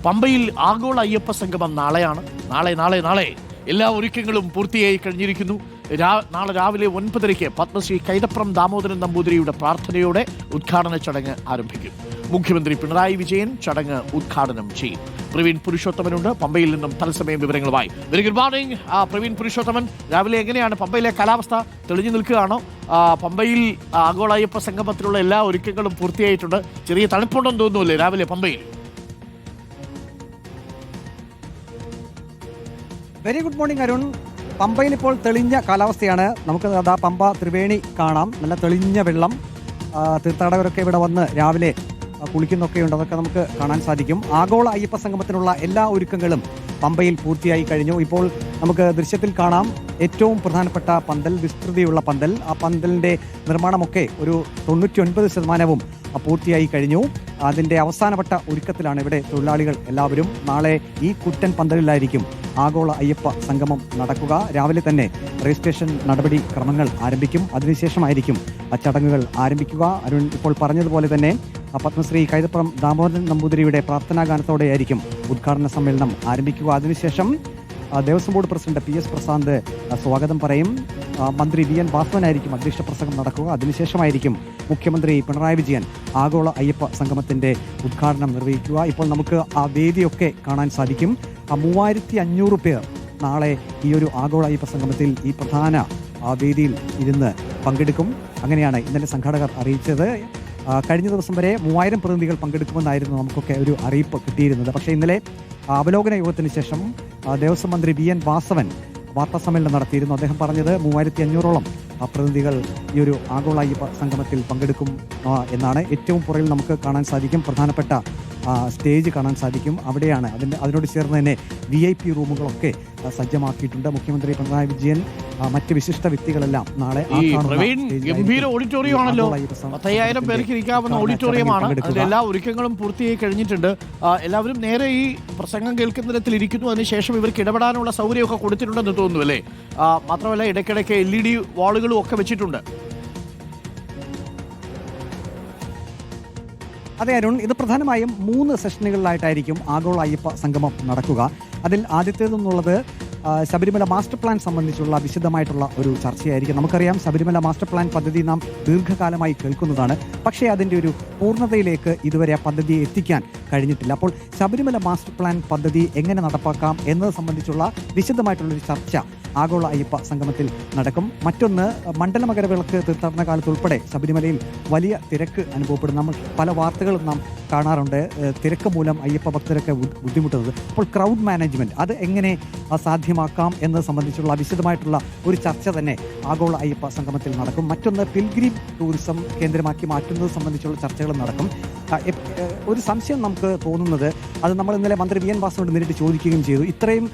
പമ്പയിൽ ആഗോള അയ്യപ്പ സംഗമം നാളെയാണ്. നാളെ എല്ലാ ഒരുക്കങ്ങളും പൂർത്തിയായി കഴിഞ്ഞിരിക്കുന്നു. നാളെ രാവിലെ 9:30 പത്മശ്രീ കൈതപ്രം ദാമോദരൻ നമ്പൂതിരിയുടെ പ്രാർത്ഥനയോടെ ഉദ്ഘാടന ചടങ്ങ് ആരംഭിക്കും. മുഖ്യമന്ത്രി പിണറായി വിജയൻ ചടങ്ങ് ഉദ്ഘാടനം ചെയ്യും. പ്രവീൺ പുരുഷോത്തമനുണ്ട് പമ്പയിൽ നിന്നും തത്സമയം വിവരങ്ങളുമായി. Very good morning Praveen Purushothaman. രാവിലെ എങ്ങനെയാണ് പമ്പയിലെ കാലാവസ്ഥ? തെളിഞ്ഞു നിൽക്കുകയാണോ? പമ്പയിൽ ആഗോള അയ്യപ്പ സംഗമത്തിലുള്ള എല്ലാ ഒരുക്കങ്ങളും പൂർത്തിയായിട്ടുണ്ട്. ചെറിയ തണുപ്പുണ്ടെന്ന് തോന്നുന്നില്ലേ രാവിലെ പമ്പയിൽ? Very good morning Arun. പമ്പയിൽ ഇപ്പോൾ തെളിഞ്ഞ കാലാവസ്ഥയാണ്. നമുക്ക് അതാ പമ്പ ത്രിവേണി കാണാം. നല്ല തെളിഞ്ഞ വെള്ളം. തീർത്ഥാടകരൊക്കെ ഇവിടെ വന്ന് രാവിലെ കുളിക്കുന്നൊക്കെയുണ്ട്. അതൊക്കെ നമുക്ക് കാണാൻ സാധിക്കും. ആഗോള അയ്യപ്പ സംഗമത്തിനുള്ള എല്ലാ ഒരുക്കങ്ങളും പമ്പയിൽ പൂർത്തിയായി കഴിഞ്ഞു. ഇപ്പോൾ നമുക്ക് ദൃശ്യത്തിൽ കാണാം ഏറ്റവും പ്രധാനപ്പെട്ട പന്തൽ, വിസ്തൃതിയുള്ള പന്തൽ. ആ പന്തലിൻ്റെ നിർമ്മാണമൊക്കെ ഒരു 99% പൂർത്തിയായി കഴിഞ്ഞു. അതിൻ്റെ അവസാനപ്പെട്ട ഒരുക്കത്തിലാണ് ഇവിടെ തൊഴിലാളികൾ എല്ലാവരും. നാളെ ഈ കുറ്റൻ പന്തലിലായിരിക്കും ആഗോള അയ്യപ്പ സംഗമം നടക്കുക. രാവിലെ തന്നെ രജിസ്ട്രേഷൻ നടപടി ക്രമങ്ങൾ ആരംഭിക്കും. അതിനുശേഷമായിരിക്കും ചടങ്ങുകൾ ആരംഭിക്കുക. അരുൺ ഇപ്പോൾ പറഞ്ഞതുപോലെ തന്നെ പത്മശ്രീ കൈതപ്രം ദാമോദരൻ നമ്പൂതിരിയുടെ പ്രാർത്ഥനാ ഗാനത്തോടെയായിരിക്കും ഉദ്ഘാടന സമ്മേളനം ആരംഭിക്കുക. അതിനുശേഷം Devaswom board president PS Prasad സ്വാഗതം പറയും. മന്ത്രി VN വാസവനായിരിക്കും അധ്യക്ഷ പ്രസംഗം നടക്കുക. അതിനുശേഷമായിരിക്കും മുഖ്യമന്ത്രി പിണറായി വിജയൻ ആഗോള അയ്യപ്പ സംഗമത്തിന്റെ ഉദ്ഘാടനം നിർവഹിക്കുക. ഇപ്പോൾ നമുക്ക് ആ വേദിയൊക്കെ കാണാൻ സാധിക്കും. 3500 പേർ നാളെ ഈ ഒരു ആഗോള അയ്യപ്പ സംഗമത്തിൽ ഈ പ്രധാന വേദിയിൽ ഇരുന്ന് പങ്കെടുക്കും. അങ്ങനെയാണ് ഇന്നലെ സംഘാടകർ അറിയിച്ചത്. കഴിഞ്ഞ ദിവസം വരെ 3000 പ്രതിനിധികൾ പങ്കെടുക്കുമെന്നായിരുന്നു നമുക്കൊക്കെ ഒരു അറിയിപ്പ് കിട്ടിയിരുന്നത്. പക്ഷേ ഇന്നലെ അവലോകന യോഗത്തിന് ശേഷം ദേവസ്വം മന്ത്രി VN വാസവൻ വാർത്താ സമ്മേളനം നടത്തിയിരുന്നു. അദ്ദേഹം പറഞ്ഞത് 3500ഓളം പ്രതിനിധികൾ ഈ ഒരു ആഗോള അയ്യപ്പ സംഗമത്തിൽ പങ്കെടുക്കും എന്നാണ്. ഏറ്റവും പുറകിൽ നമുക്ക് കാണാൻ സാധിക്കും പ്രധാനപ്പെട്ട സ്റ്റേജ് കാണാൻ സാധിക്കും. അവിടെയാണ് അതിനോട് ചേർന്ന് തന്നെ VIP റൂമുകളൊക്കെ സജ്ജമാക്കിയിട്ടുണ്ട്. മുഖ്യമന്ത്രി പിണറായി വിജയൻ മറ്റ് വിശിഷ്ട വ്യക്തികളെല്ലാം നാളെ ഗംഭീര ഓഡിറ്റോറിയം ആണല്ലോ. 10,000 പേർക്ക് ഇരിക്കാവുന്ന ഓഡിറ്റോറിയമാണ്. അതിന്റെ എല്ലാ ഒരുക്കങ്ങളും പൂർത്തിയായി കഴിഞ്ഞിട്ടുണ്ട്. എല്ലാവരും നേരെ ഈ പ്രസംഗം കേൾക്കുന്ന തരത്തിൽ ഇരിക്കുന്നു. അതിനുശേഷം ഇവർക്ക് ഇടപെടാനുള്ള സൗകര്യമൊക്കെ കൊടുത്തിട്ടുണ്ടെന്ന് തോന്നുന്നു അല്ലേ? മാത്രമല്ല ഇടയ്ക്കിടയ്ക്ക് LED വാളുകളും ഒക്കെ വെച്ചിട്ടുണ്ട്. അതെ അരുൺ, ഇത് പ്രധാനമായും 3 സെഷനുകളിലായിട്ടായിരിക്കും ആഗോള അയ്യപ്പ സംഗമം നടക്കുക. അതിൽ ആദ്യത്തേതെന്നുള്ളത് ശബരിമല മാസ്റ്റർ പ്ലാൻ സംബന്ധിച്ചുള്ള വിശദമായിട്ടുള്ള ഒരു ചർച്ചയായിരിക്കും. നമുക്കറിയാം ശബരിമല മാസ്റ്റർ പ്ലാൻ പദ്ധതി നാം ദീർഘകാലമായി കേൾക്കുന്നതാണ്. പക്ഷേ അതിൻ്റെ ഒരു പൂർണ്ണതയിലേക്ക് ഇതുവരെ ആ പദ്ധതിയെ എത്തിക്കാൻ കഴിഞ്ഞിട്ടില്ല. അപ്പോൾ ശബരിമല മാസ്റ്റർ പ്ലാൻ പദ്ധതി എങ്ങനെ നടപ്പാക്കാം എന്നത് സംബന്ധിച്ചുള്ള വിശദമായിട്ടുള്ളൊരു ചർച്ച ആഗോള അയ്യപ്പ സംഗമത്തിൽ നടക്കും. മറ്റൊന്ന് മണ്ഡല മകരവിളക്ക് തീർത്ഥാടന കാലത്ത് ഉൾപ്പെടെ ശബരിമലയിൽ വലിയ തിരക്ക് അനുഭവപ്പെടും. നമ്മൾ പല വാർത്തകളും നാം കാണാറുണ്ട്. തിരക്ക് മൂലം അയ്യപ്പ ഭക്തരൊക്കെ ബുദ്ധിമുട്ടുന്നത്. അപ്പോൾ ക്രൗഡ് മാനേജ്മെന്റ് അത് എങ്ങനെ സാധ്യമാക്കാം എന്നത് സംബന്ധിച്ചുള്ള വിശദമായിട്ടുള്ള ഒരു ചർച്ച തന്നെ ആഗോള അയ്യപ്പ സംഗമത്തിൽ നടക്കും. മറ്റൊന്ന് പിൽഗ്രിം ടൂറിസം കേന്ദ്രമാക്കി മാറ്റുന്നത് സംബന്ധിച്ചുള്ള ചർച്ചകൾ നടക്കും. ഒരു സംശയം നമുക്ക് തോന്നുന്നത്, അത് നമ്മൾ ഇന്നലെ മന്ത്രി VN വാസവനോട് നേരിട്ട് ചോദിക്കുകയും ചെയ്തു. ഇത്രയും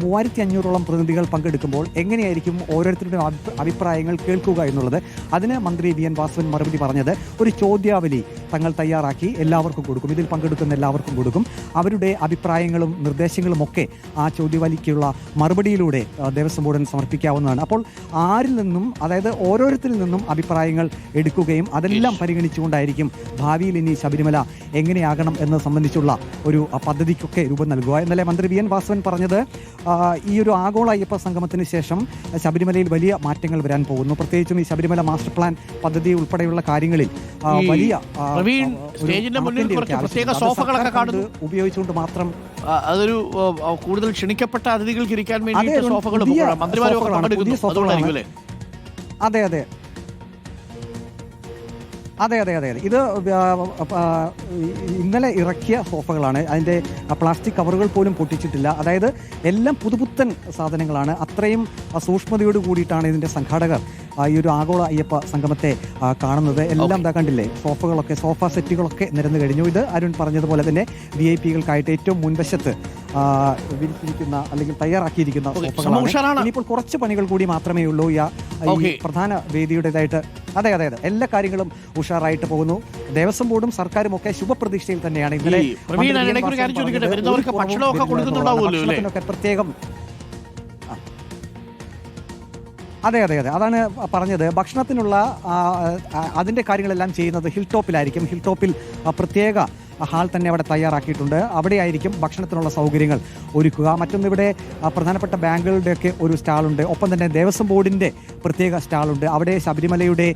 3500ഓളം പ്രതിനിധികൾ പങ്കെടുക്കുമ്പോൾ എങ്ങനെയായിരിക്കും ഓരോരുത്തരുടെയും അഭിപ്രായങ്ങൾ കേൾക്കുക എന്നുള്ളത്. അതിന് മന്ത്രി VN വാസവൻ മറുപടി പറഞ്ഞത്, ഒരു ചോദ്യാവലി തങ്ങൾ തയ്യാറാക്കി എല്ലാവർക്കും കൊടുക്കും. ഇതിൽ പങ്കെടുക്കുന്ന എല്ലാവർക്കും കൊടുക്കും. അവരുടെ അഭിപ്രായങ്ങളും നിർദ്ദേശങ്ങളും ഒക്കെ ആ ചോദ്യവലിക്കുള്ള മറുപടിയിലൂടെ ദേവസ്വം ബോർഡിന് സമർപ്പിക്കാവുന്നതാണ്. അപ്പോൾ ആരിൽ നിന്നും, അതായത് ഓരോരുത്തരിൽ നിന്നും അഭിപ്രായങ്ങൾ എടുക്കുകയും അതെല്ലാം പരിഗണിച്ചുകൊണ്ടായിരിക്കും ഭാവിയിൽ ഇനി ശബരിമല എങ്ങനെയാകണം എന്നത് സംബന്ധിച്ചുള്ള ഒരു പദ്ധതിക്കൊക്കെ രൂപം നൽകുക. ഇന്നലെ മന്ത്രി VN വാസവൻ പറഞ്ഞത്, ഈ ഒരു ആഗോള അയ്യപ്പ സംഗമത്തിന് ശേഷം ശബരിമലയിൽ വലിയ മാറ്റങ്ങൾ വരാൻ പോകുന്നു. പ്രത്യേകിച്ചും ഈ ശബരിമല മാസ്റ്റർ പ്ലാൻ പദ്ധതി ഉൾപ്പെടെയുള്ള കാര്യങ്ങളിൽ വലിയ ഉപയോഗിച്ചുകൊണ്ട് മാത്രം അതൊരു കൂടുതൽ ക്ഷണിക്കപ്പെട്ട അതിഥികൾക്ക് ഇരിക്കാൻ വേണ്ടി സോഫകളും മന്ത്രിമാരും ഒക്കെ പങ്കെടുക്കുന്നു. അതെ അതെ അതെ അതെ അതെ അതെ ഇത് ഇന്നലെ ഇറക്കിയ സോഫകളാണ്. അതിൻ്റെ പ്ലാസ്റ്റിക് കവറുകൾ പോലും പൊട്ടിച്ചിട്ടില്ല. അതായത് എല്ലാം പുതുപുത്തൻ സാധനങ്ങളാണ്. അത്രയും സൂക്ഷ്മതയോട് കൂടിയിട്ടാണ് ഇതിൻ്റെ സംഘാടകർ ഈ ഒരു ആഗോള അയ്യപ്പ സംഗമത്തെ കാണുന്നത്. എല്ലാം ഇതാ കണ്ടില്ലേ, സോഫ സെറ്റുകളൊക്കെ നിരന്നു കഴിഞ്ഞു. ഇത് അരുൺ പറഞ്ഞതുപോലെ തന്നെ VIP-കൾക്കായിട്ട് ഏറ്റവും മുൻവശത്ത് വിരിച്ചിരിക്കുന്ന അല്ലെങ്കിൽ തയ്യാറാക്കിയിരിക്കുന്ന സോഫകളാണ്. ഇനിയിപ്പോൾ കുറച്ച് പണികൾ കൂടി മാത്രമേ ഉള്ളൂ ഈ പ്രധാന വേദിയുടേതായിട്ട്. അതെ അതെ അതെ എല്ലാ കാര്യങ്ങളും ഉഷാറായിട്ട് പോകുന്നു. ദേവസ്വം ബോർഡും സർക്കാരും ഒക്കെ ശുഭപ്രതീക്ഷയിൽ തന്നെയാണ്. ഇന്നലെ പ്രത്യേകം അതെ അതെ അതെ അതാണ് പറഞ്ഞത്. ഭക്ഷണത്തിനുള്ള അതിൻ്റെ കാര്യങ്ങളെല്ലാം ചെയ്യുന്നത് ഹിൽ ടോപ്പിലായിരിക്കും. ഹിൽ ടോപ്പിൽ പ്രത്യേക ഹാൾ തന്നെ അവിടെ തയ്യാറാക്കിയിട്ടുണ്ട്. അവിടെയായിരിക്കും ഭക്ഷണത്തിനുള്ള സൗകര്യങ്ങൾ ഒരുക്കുക. മറ്റൊന്ന് ഇവിടെ പ്രധാനപ്പെട്ട ബാങ്കുകളുടെയൊക്കെ ഒരു സ്റ്റാളുണ്ട്. ഒപ്പം തന്നെ ദേവസ്വം ബോർഡിൻ്റെ പ്രത്യേക സ്റ്റാളുണ്ട്. അവിടെ ശബരിമലയുടെ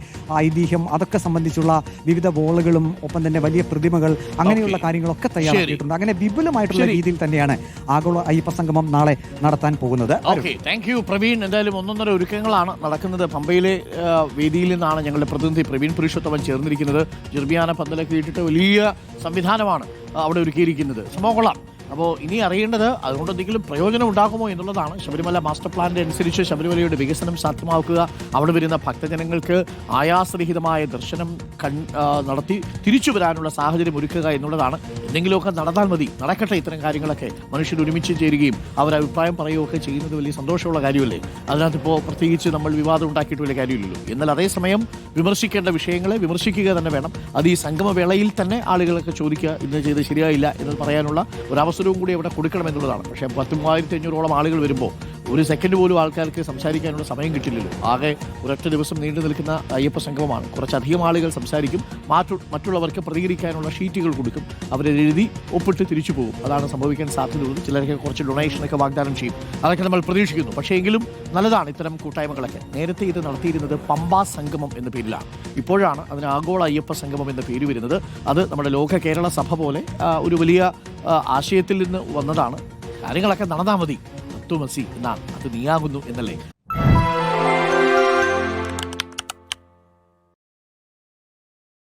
ഐതിഹ്യം അതൊക്കെ സംബന്ധിച്ചുള്ള വിവിധ ബോളുകളും ഒപ്പം തന്നെ വലിയ പ്രതിമകൾ അങ്ങനെയുള്ള കാര്യങ്ങളൊക്കെ തയ്യാറാക്കിയിട്ടുണ്ട്. അങ്ങനെ വിപുലമായിട്ടുള്ള രീതിയിൽ തന്നെയാണ് ആഗോള അയ്യപ്പ സംഗമം നാളെ നടത്താൻ പോകുന്നത്. Thank you Praveen. എന്തായാലും ഒന്നൊന്നര ഒരുക്കങ്ങളാണ് നടക്കുന്നത്. പമ്പയിലെ വേദിയിൽ നിന്നാണ് ഞങ്ങളുടെ പ്രതിനിധി പ്രവീൺ പുരുഷോത്തമൻ ചേർന്നിരിക്കുന്നത്. ജിർബിയാന പന്തലൊക്കെ ഇട്ടിട്ട് വലിയ സംവിധാനമാണ് അവിടെ ഒരുക്കിയിരിക്കുന്നത്. സംഭവം കൊള്ളാം. അപ്പോൾ ഇനി അറിയേണ്ടത് അതുകൊണ്ട് എന്തെങ്കിലും പ്രയോജനം ഉണ്ടാകുമോ എന്നുള്ളതാണ്. ശബരിമല മാസ്റ്റർ പ്ലാനിൻ്റെ അനുസരിച്ച് ശബരിമലയുടെ വികസനം സാധ്യമാക്കുക, അവിടെ വരുന്ന ഭക്തജനങ്ങൾക്ക് ആയാസരഹിതമായ ദർശനം നടത്തി തിരിച്ചു വരാനുള്ള സാഹചര്യം ഒരുക്കുക എന്നുള്ളതാണ്. എന്തെങ്കിലുമൊക്കെ നടന്നാൽ മതി, നടക്കട്ടെ. ഇത്തരം കാര്യങ്ങളൊക്കെ മനുഷ്യർ ഒരുമിച്ച് ചേരുകയും അവർ അഭിപ്രായം പറയുകയൊക്കെ ചെയ്യുന്നത് വലിയ സന്തോഷമുള്ള കാര്യമല്ലേ. അതിനകത്തിപ്പോൾ പ്രത്യേകിച്ച് നമ്മൾ വിവാദം ഉണ്ടാക്കിയിട്ട് വലിയ കാര്യമില്ലല്ലോ. എന്നാൽ അതേസമയം വിമർശിക്കേണ്ട വിഷയങ്ങളെ വിമർശിക്കുക തന്നെ വേണം. അത് ഈ സംഗമവേളയിൽ തന്നെ ആളുകളൊക്കെ ചോദിക്കുക, ഇന്ന് ചെയ്ത് ശരിയായില്ല എന്ന് പറയാനുള്ള ഒരവസരവും കൂടി അവിടെ കൊടുക്കണമെന്നുള്ളതാണ്. പക്ഷേ 10,500-ഓളം ആളുകൾ വരുമ്പോൾ ഒരു സെക്കൻഡ് പോലും ആൾക്കാർക്ക് സംസാരിക്കാനുള്ള സമയം കിട്ടില്ലല്ലോ. ആകെ ഒരൊറ്റ ദിവസം നീണ്ടു നിൽക്കുന്ന അയ്യപ്പ സംഗമമാണ്. കുറച്ചധികം ആളുകൾ സംസാരിക്കും, മറ്റുള്ളവർക്ക് പ്രതികരിക്കാനുള്ള ഷീറ്റുകൾ കൊടുക്കും, അവരെഴുതി ഒപ്പിട്ട് തിരിച്ചു പോകും. അതാണ് സംഭവിക്കാൻ സാധ്യതയുള്ളത്. ചിലർക്ക് കുറച്ച് ഡൊണേഷനൊക്കെ വാഗ്ദാനം ചെയ്യും. അതൊക്കെ നമ്മൾ പ്രതീക്ഷിക്കുന്നു. പക്ഷേ എങ്കിലും നല്ലതാണ് ഇത്തരം കൂട്ടായ്മകളൊക്കെ. നേരത്തെ ഇത് നടത്തിയിരുന്നത് പമ്പാ സംഗമം എന്ന പേരിലാണ്. ഇപ്പോഴാണ് അതിന് ആഗോള അയ്യപ്പ സംഗമം എന്ന പേര് വരുന്നത്. അത് നമ്മുടെ ലോക കേരള സഭ പോലെ ഒരു വലിയ ആശയത്തിൽ നിന്ന് വന്നതാണ്. കാര്യങ്ങളൊക്കെ നടന്നാൽ മതി. തത്വമസി എന്നാണ്, അത് നീയാകുന്നു എന്നല്ലേ.